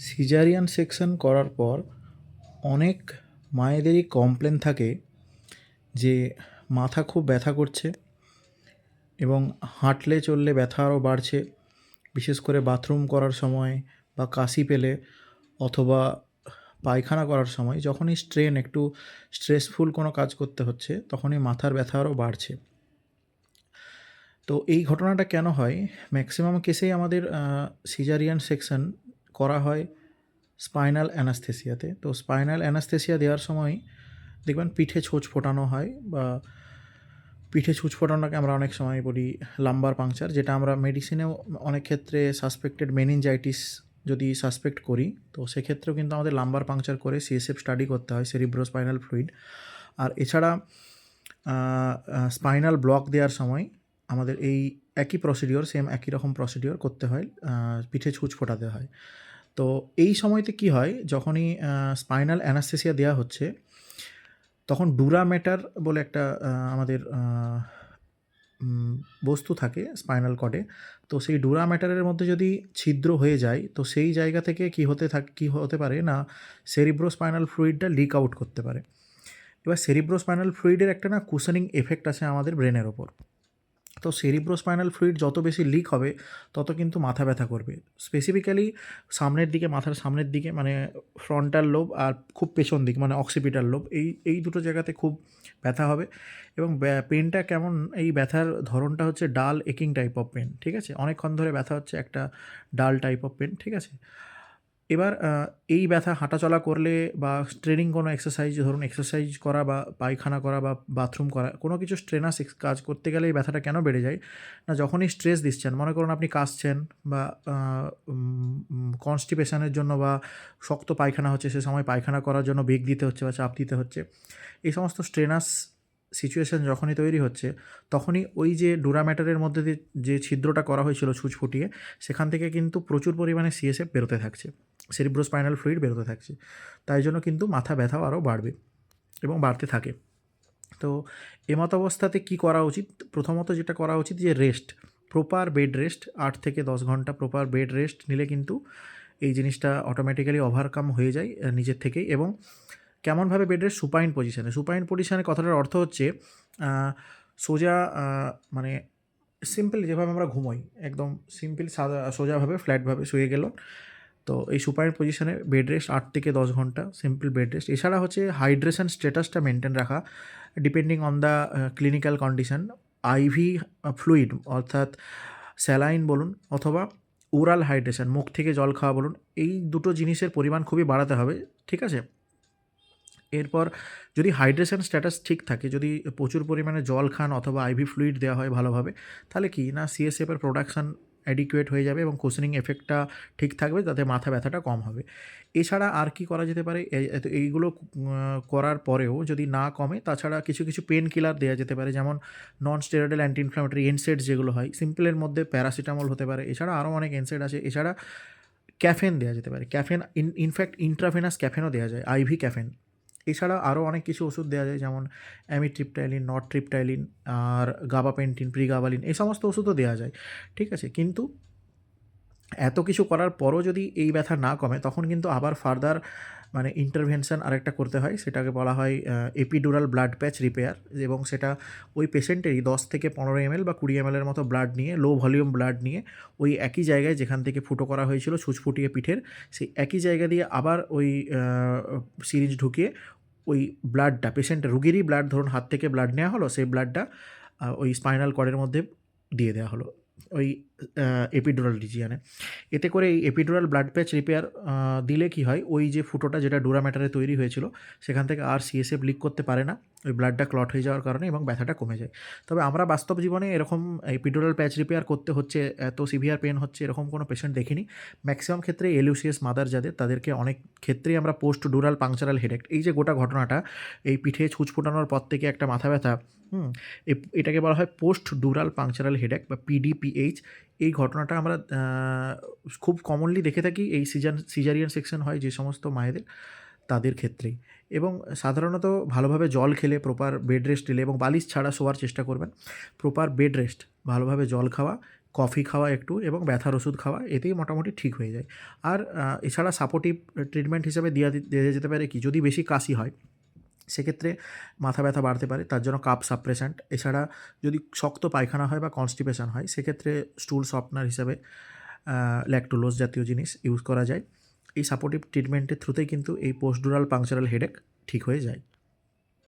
Caesarean section করার পর অনেক মায়েদেরই কমপ্লেন থাকে যে মাথা খুব ব্যথা করছে এবং হাঁটলে চললে ব্যথা আরও বাড়ছে, বিশেষ করে বাথরুম করার সময় বা কাশি পেলে অথবা পায়খানা করার সময় যখনই একটু স্ট্রেসফুল কোনো কাজ করতে হচ্ছে তখনই মাথার ব্যথা আরও বাড়ছে। তো এই ঘটনাটা কেন হয়? ম্যাক্সিমাম কেসেই আমাদের সিজারিয়ান সেকশন করা হয় স্পাইনাল অ্যানাস্থেসিয়াতে। তো স্পাইনাল অ্যানাস্থেসিয়া দেওয়ার সময় দেখবেন পিঠে ছুঁচ ফোটানো হয়, বা পিঠে ছুঁচ ফোটানোকে আমরা অনেক সময় বলি লাম্বার পাংচার, যেটা আমরা মেডিসিনেও অনেক ক্ষেত্রে সাসপেক্টেড মেনিনজাইটিস যদি সাসপেক্ট করি তো সেক্ষেত্রেও কিন্তু আমাদের লাম্বার পাংচার করে সিএসএফ স্টাডি করতে হয়, সেরিব্রোস্পাইনাল ফ্লুইড। আর এছাড়া স্পাইনাল ব্লক দেওয়ার সময় আমাদের এই একই প্রসিডিওর, সেম একই রকম প্রসিডিওর করতে হয়, পিঠে ছুঁচ ফোটাতে হয়। তো এই সময়তে কি হয়, যখনই স্পাইনাল অ্যানাস্থেসিয়া দেওয়া হচ্ছে তখন ডুরামেটার বলে একটা আমাদের বস্তু থাকে স্পাইনাল কর্ডে। তো সেই ডুরামেটারের মধ্যে যদি ছিদ্র হয়ে যায় তো সেই জায়গা থেকে কী হতে পারে না, সেরিব্রোস্পাইনাল ফ্লুইডটা লিক আউট করতে পারে। এবার সেরিব্রোস্পাইনাল ফ্লুইডের একটা না কুশনিং এফেক্ট আছে আমাদের ব্রেনের ওপর। তো সেরিব্রোস্পাইনাল ফ্লুইড যত বেশি লিক হবে তত কিন্তু মাথা ব্যথা করবে। স্পেসিফিক্যালি সামনের দিকে, মাথার সামনের দিকে, মানে ফ্রন্টাল লোব, আর খুব পেছন দিক মানে অক্সিপিটাল লোব, এই দুটো জায়গাতে খুব ব্যথা হবে। এবং পেনটা কেমন, এই ব্যথার ধরনটা হচ্ছে ডাল একিং টাইপ অফ পেন, ঠিক আছে? অনেকক্ষণ ধরে ব্যথা হচ্ছে, একটা ডাল টাইপ অফ পেন, ঠিক আছে? এবার এই ব্যথা হাঁটাচলা করলে বা ট্রেনিং কোনো এক্সারসাইজ, ধরুন এক্সারসাইজ করা বা পায়খানা করা বা বাথরুম করা, কোনো কিছু স্ট্রেনাস কাজ করতে গেলে এই ব্যথাটা কেন বেড়ে যায় না, যখনই স্ট্রেস দিচ্ছেন, মনে করুন আপনি কাশছেন বা কনস্টিপেশনের জন্য বা শক্ত পায়খানা হচ্ছে সে সময় পায়খানা করার জন্য বেগ দিতে হচ্ছে বা চাপ দিতে হচ্ছে, এই সমস্ত স্ট্রেনাস সিচুয়েশান যখনই তৈরি হচ্ছে তখনই ওই যে ডুরাম্যাটারের মধ্যে দিয়ে যে ছিদ্রটা করা হয়েছিল ছুঁচ ফুটিয়ে, সেখান থেকে কিন্তু প্রচুর পরিমাণে সিএসএফ বেরোতে থাকছে, সেরিব্রোস্পাইনাল ফ্লুইড বেরোতে থাকছে। তাই জন্য কিন্তু মাথা ব্যথাও আরও বাড়বে এবং বাড়তে থাকে। তো এমত অবস্থাতে কী করা উচিত? প্রথমত যেটা করা উচিত যে রেস্ট, প্রপার বেড রেস্ট, 8 থেকে 10 ঘন্টা প্রপার বেড রেস্ট নিলে কিন্তু এই জিনিসটা অটোমেটিক্যালি ওভারকাম হয়ে যায় নিজের থেকেই। এবং কেমনভাবে বেড রেস্ট? সুপাইন পজিশানে। সুপাইন পজিশানে কথাটার অর্থ হচ্ছে সোজা, মানে সিম্পল যেভাবে আমরা ঘুমোই, একদম সিম্পল সাদা সোজাভাবে ফ্ল্যাটভাবে শুয়ে গেল। তো এই সুপাইন পজিশনে বেড রেস্ট 8 থেকে 10 ঘন্টা সিম্পল বেড রেস্ট। এছাড়া হচ্ছে হাইড্রেশন স্ট্যাটাসটা মেনটেন রাখা, depending on the clinical condition. IV fluid অর্থাৎ স্যালাইন বলুন অথবা ওরাল হাইড্রেশন, মুখ থেকে জল খাওয়া বলুন, এই দুটো জিনিসের পরিমাণ খুবই বাড়াতে হবে, ঠিক আছে? এরপর যদি হাইড্রেশন স্ট্যাটাস ঠিক থাকে, যদি প্রচুর পরিমাণে জল খান অথবা আইভি ফ্লুইড দেওয়া হয় ভালোভাবে, তাহলে কি না সিএসএফের প্রোডাকশান অ্যাডিকুয়েট হয়ে যাবে এবং কুশনিং এফেক্টটা ঠিক থাকবে, তাতে মাথা ব্যথাটা কম হবে। এছাড়া আর কি করা যেতে পারে? এইগুলো করার পরেও যদি না কমে, তাছাড়া কিছু কিছু পেন কিলার দেওয়া যেতে পারে, যেমন নন স্টেরয়েডাল অ্যান্টি ইনফ্ল্যামেটরি এনসেডস যেগুলো হয়, সিম্পলের মধ্যে প্যারাসিটামল হতে পারে। এছাড়া আরও অনেক এনসেড আছে। এছাড়া ক্যাফেন দেওয়া যেতে পারে, ক্যাফেন ইনফ্যাক্ট ইন্ট্রাভেনাস ক্যাফেনও দেওয়া যায়, আইভি ক্যাফেন। এছাড়া আরও অনেক কিছু ওষুধ দেওয়া যায়, যেমন অ্যামিট্রিপটাইলিন, নরট্রিপটাইলিন, আর গাবাপেন্টিন, প্রিগাবালিন, এই সমস্ত ওষুধও দেওয়া যায়, ঠিক আছে? কিন্তু এত কিছু করার পরও যদি এই ব্যথা না কমে, তখন কিন্তু আবার ফার্দার মানে ইন্টারভেনশন আরেকটা করতে হয়, সেটাকে বলা হয় এপিডুরাল ব্লাড প্যাচ রিপেয়ার। এবং সেটা ওই পেশেন্টেরই 10 থেকে 15 ml বা 20 ml এর মতো ব্লাড নিয়ে, লো ভলিউম ব্লাড নিয়ে, ওই একই জায়গায় যেখান থেকে ফুটো করা হয়েছিল ছুঁচ ফুটিয়ে পিঠের, সেই একই জায়গা দিয়ে আবার ওই সিরিঞ্জ ঢুকিয়ে ওই ব্লাডটা, পেশেন্টের রুগীরই ব্লাড, ধরুন হাত থেকে ব্লাড নেওয়া হলো, সেই ব্লাডটা ওই স্পাইনাল কর্ডের মধ্যে দিয়ে দেওয়া হলো, ওই এপিডুরাল রিজিয়নে। এতে করে এই এপিডুরাল ব্লাড প্যাচ রিপেয়ার দিলে কি হয়, ওই যে ফুটোটা যেটা ডুরাম্যাটারে তৈরি হয়েছিল সেখান থেকে আর সিএসএফ লিক করতে পারে না, ওই ব্লাডটা ক্লট হয়ে যাওয়ার কারণে, এবং ব্যথাটা কমে যায়। তবে আমরা বাস্তব জীবনে এরকম এপিডুরাল প্যাচ রিপেয়ার করতে হচ্ছে, এত সিভিয়ার পেন হচ্ছে, এরকম কোনো পেশেন্ট দেখিনি। ম্যাক্সিমাম ক্ষেত্রে এলইউসিএস মাদার যাদের, তাদেরকে অনেক ক্ষেত্রেই আমরা পোস্ট ডুরাল পাংচারাল হেডেক, এই যে গোটা ঘটনাটা, এই পিঠে ছুঁচ ফোটানোর পর থেকে একটা মাথা ব্যথা, এটাকে বলা হয় পোস্ট ডুরাল পাংচারাল হেডেক বা পিডিপিএইচ। এই ঘটনাটা আমরা খুব কমনলি দেখে থাকি এই সিজারিয়ান সেকশন হয় যে সমস্ত মায়েদের, তাদের ক্ষেত্রেই। এবং সাধারণত ভালোভাবে জল খেলে, প্রপার বেড রেস্ট নিলে এবং বালিশ ছাড়া শোয়ার চেষ্টা করবেন। প্রপার বেড রেস্ট, ভালোভাবে জল খাওয়া কফি খাওয়া একটু এবং ব্যথার ওষুধ খাওয়া, এতেই মোটামুটি ঠিক হয়ে যায়। আর এছাড়া সাপোর্টিভ ট্রিটমেন্ট হিসাবে দেয়া যেতে পারে কি, যদি বেশি কাশি হয় সেক্ষেত্রে মাথা ব্যথা বাড়তে পারে, তার জন্য কাপ সাপ্রেসেন্ট। এছাড়া যদি শক্ত পায়খানা হয় বা কনস্টিপেশন হয় সেক্ষেত্রে স্টুল সফটনার হিসাবে ল্যাকটোলোজ জাতীয় জিনিস ইউজ করা যায়। এই সাপোর্টিভ ট্রিটমেন্টের থ্রুতেই কিন্তু এই পোস্টডুরাল পাংচারাল হেডেক ঠিক হয়ে যায়।